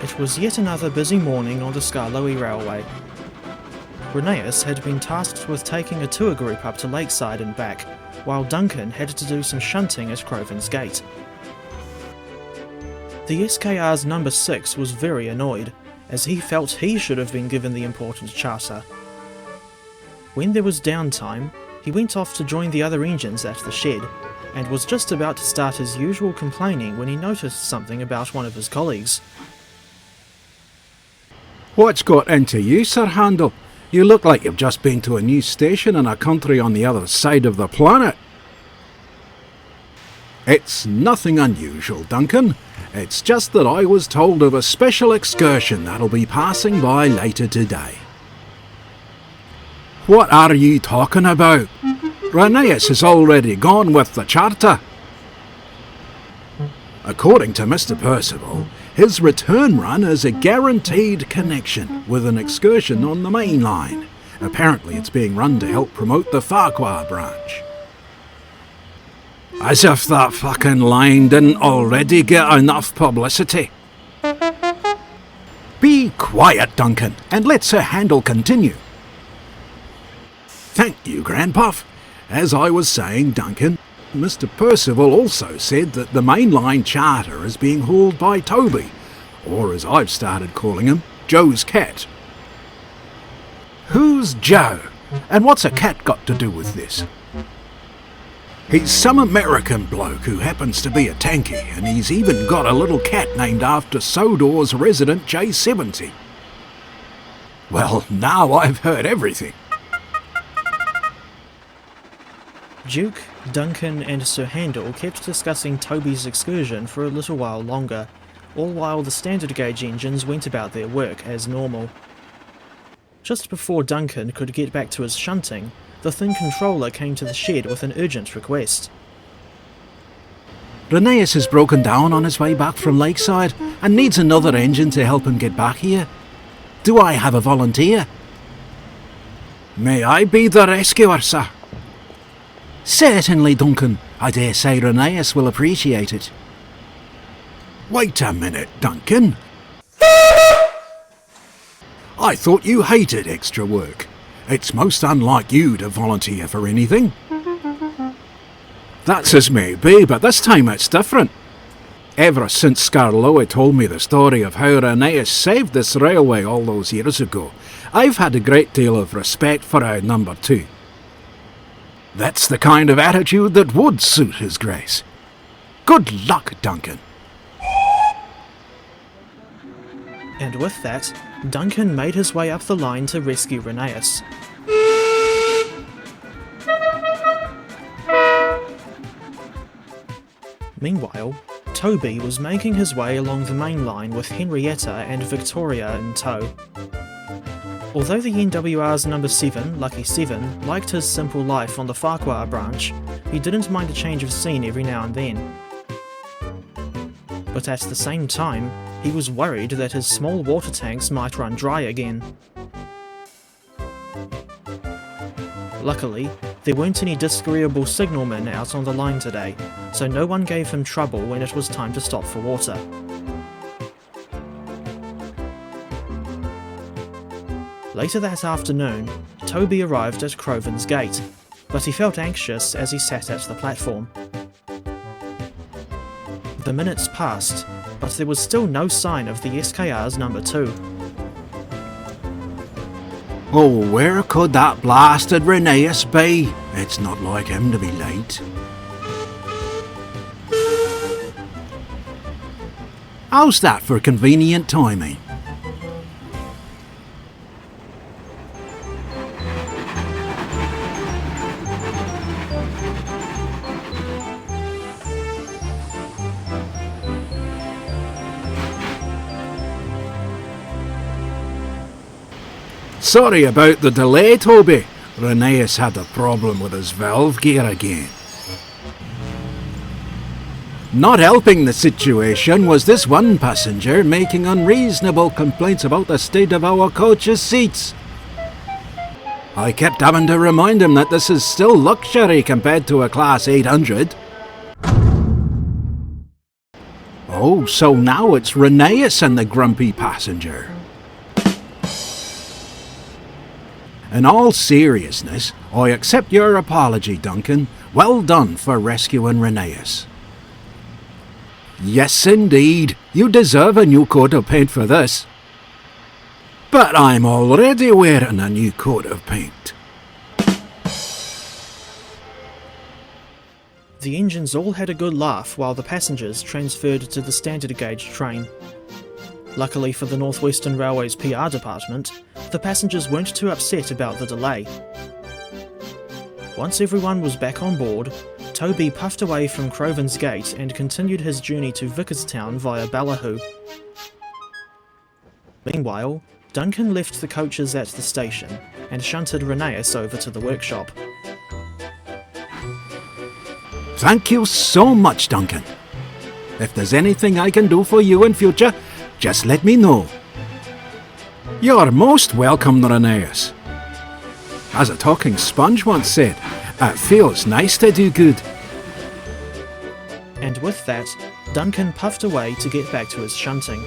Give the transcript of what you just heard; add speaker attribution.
Speaker 1: It was yet another busy morning on the Skarloey Railway. RWS had been tasked with taking a tour group up to Lakeside and back, while Duncan had to do some shunting at Crovan's gate. The SKR's number 6 was very annoyed, as he felt he should have been given the important charter. When there was downtime, he went off to join the other engines at the shed, and was just about to start his usual complaining when he noticed something about one of his colleagues.
Speaker 2: What's got into you, Sir Handel? You look like you've just been to a new station in a country on the other side of the planet. It's nothing unusual, Duncan. It's just that I was told of a special excursion that'll be passing by later today. What are you talking about? RWS has already gone with the charter. According to Mr. Percival, his return run is a guaranteed connection with an excursion on the main line. Apparently it's being run to help promote the Farquhar branch. As if that fucking line didn't already get enough publicity. Be quiet, Duncan, and let Sir Handel continue. Thank you, Grandpuff. As I was saying, Duncan, Mr. Percival also said that the mainline charter is being hauled by Toby, or as I've started calling him, Joe's cat. Who's Joe? And what's a cat got to do with this? He's some American bloke who happens to be a tanky, and he's even got a little cat named after Sodor's resident J70. Well, now I've heard everything.
Speaker 1: Duke, Duncan and Sir Handel kept discussing Toby's excursion for a little while longer, all while the standard gauge engines went about their work as normal. Just before Duncan could get back to his shunting, the thin controller came to the shed with an urgent request.
Speaker 2: RWS has broken down on his way back from Lakeside and needs another engine to help him get back here. Do I have a volunteer? May I be the rescuer, sir? Certainly, Duncan. I dare say RWS will appreciate it. Wait a minute, Duncan. I thought you hated extra work. It's most unlike you to volunteer for anything. That's as may be, but this time it's different. Ever since Skarloey told me the story of how RWS saved this railway all those years ago, I've had a great deal of respect for our number 2. That's the kind of attitude that would suit His Grace. Good luck, Duncan.
Speaker 1: And with that, Duncan made his way up the line to rescue RWS. Meanwhile, Toby was making his way along the main line with Henrietta and Victoria in tow. Although the NWR's number 7, Lucky 7, liked his simple life on the Farquhar branch, he didn't mind a change of scene every now and then. But at the same time, he was worried that his small water tanks might run dry again. Luckily, there weren't any disagreeable signalmen out on the line today, so no one gave him trouble when it was time to stop for water. Later that afternoon, Toby arrived at Crovan's gate, but he felt anxious as he sat at the platform. The minutes passed, but there was still no sign of the SKR's number 2.
Speaker 2: Oh, where could that blasted RWS be? It's not like him to be late. How's that for convenient timing? Sorry about the delay, Toby. RWS had a problem with his valve gear again. Not helping the situation was this one passenger making unreasonable complaints about the state of our coach's seats. I kept having to remind him that this is still luxury compared to a Class 800. Oh, so now it's Rheneas and the grumpy passenger. In all seriousness, I accept your apology, Duncan. Well done for rescuing Rheneas. Yes, indeed. You deserve a new coat of paint for this. But I'm already wearing a new coat of paint.
Speaker 1: The engines all had a good laugh while the passengers transferred to the standard gauge train. Luckily for the Northwestern Railway's PR department, the passengers weren't too upset about the delay. Once everyone was back on board, Toby puffed away from Crovan's gate and continued his journey to Vickerstown via Ballyhoo. Meanwhile, Duncan left the coaches at the station and shunted Rheneas over to the workshop.
Speaker 2: Thank you so much, Duncan. If there's anything I can do for you in future, just let me know. You're most welcome, Rheneas. As a talking sponge once said, it feels nice to do good.
Speaker 1: And with that, Duncan puffed away to get back to his shunting.